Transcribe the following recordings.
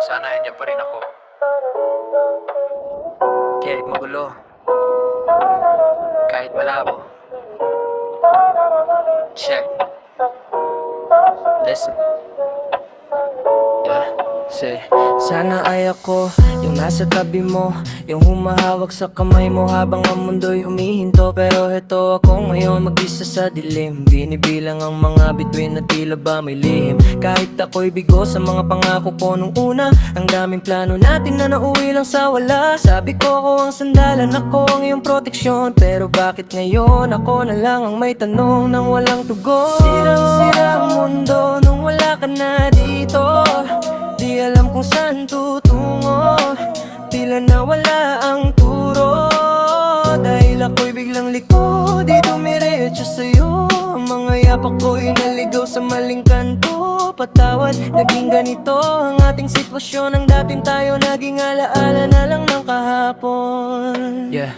Sana nandiyan pa rin ako. Kahit magulo, kahit malabo. Check. Listen. Yeah. Say, sana ay ako yung nasa tabi mo, yung humahawak sa kamay mo habang ang mundo'y humihinto. Pero heto ako ngayon mag-isa sa dilim, binibilang ang mga bituin na tila ba may lihim. Kahit ako'y bigo sa mga pangako ko nung una, ang daming plano natin na nauwi lang sa wala. Sabi ko ako ang sandalan, ako ang iyong proteksyon, pero bakit ngayon ako na lang ang may tanong nang walang tugon? Sirang-sira ang mundo nung wala ka na dito. Di alam kung saan tutungo, tila nawala ang turo. Dahil ako'y biglang liko, di dumiretso sa'yo. Ang mga yapak ko'y naligaw sa maling kanto. Patawad, naging ganito ang ating sitwasyon. Ang dating tayo naging alaala na lang ng kahapon. Yeah.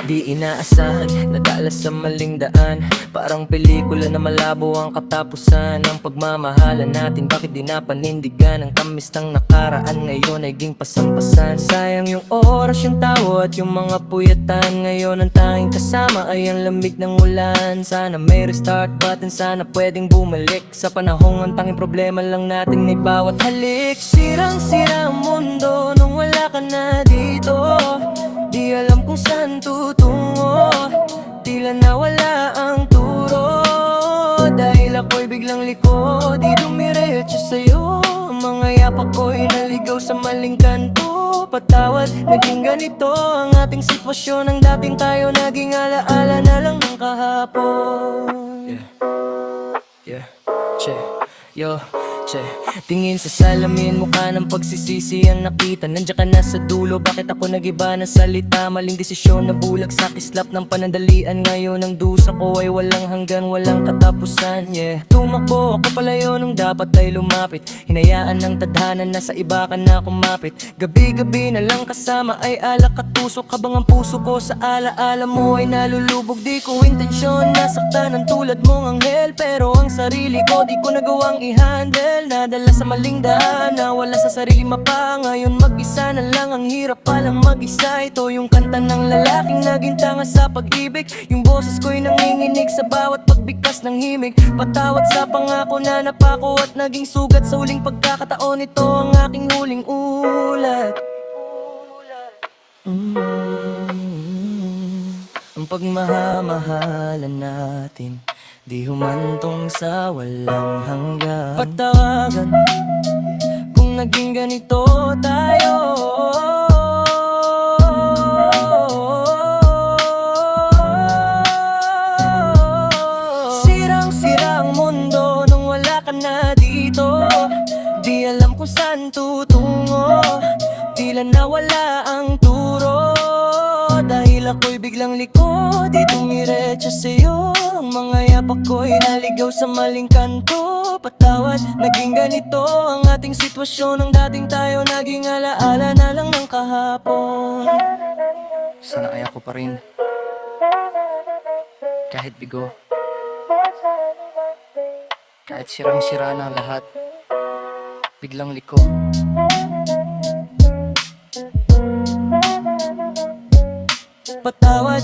Di inaasahan, nadala sa maling daan. Parang pelikula na malabo ang katapusan ng pagmamahalan natin. Bakit di napanindigan ang tamis ng nakaraan, ngayon ay ging pasampasan. Sayang yung oras, yung tawo at yung mga puyatan. Ngayon ang tanging kasama ay ang lamig ng ulan. Sana may restart button, sana pwedeng bumalik sa panahong ang tanging problema lang natin ay bawat halik. Sirang-sira ang mundo nung wala ka na dito. Di alam kung saan tutungo, tila nawala ang turo. Dahil ako'y biglang liko, di dumiretso sa'yo. Ang mga yapak ko'y naligaw sa maling kanto. Patawad, naging ganito ang ating sitwasyon. Ang dating tayo naging alaala na lang ng kahapon. Yeah, check, yo, check. Tingin sa salamin, mukha ng pagsisisi ang nakita. Nandiyan ka na sa dulo, bakit ako nagiba ng salita? Maling desisyon na bulag sa kislap ng panandalian. Ngayon ang dusa ko ay walang hanggan, walang katapusan. Yeah, tumakbo ako palayo nung dapat ay lumapit. Hinayaan ng tadhana na sa iba ka na kumapit. Gabi-gabi na lang kasama ay alak at tusok. Habang ang puso ko sa alaala mo ay nalulubog. Di ko intensyon nasaktan ng tulad mong anghel, pero ang sarili ko di ko nagawang i-handle. Nadala sa maling daan, nawala sa sarili mapa. Ngayon mag-isa na lang, ang hirap palang mag-isa. Ito yung kanta ng lalaking naging tanga sa pag-ibig. Yung boses ko'y nanginginig sa bawat pagbigkas ng himig. Patawad sa pangako na napako at naging sugat sa huling pagkakataon. Ito ang aking huling ulat. Ang pagmamahalan natin di humantong sa walang hanggan. Patawagan kung naging ganito tayo. Sirang-sira ang mundo nung wala ka na dito. Di alam kung saan tutungo, tila nawala ang turo. Dahil ako'y biglang liko, di dumiretso sa'yo. Ang mga yapak ko'y naligaw sa maling kanto. Patawad, naging ganito ang ating sitwasyon. Ang dating tayo naging alaala na lang ng kahapon. Sana kaya ko pa rin, kahit bigo, kahit sirang-sira na lahat, biglang liko. Patawad,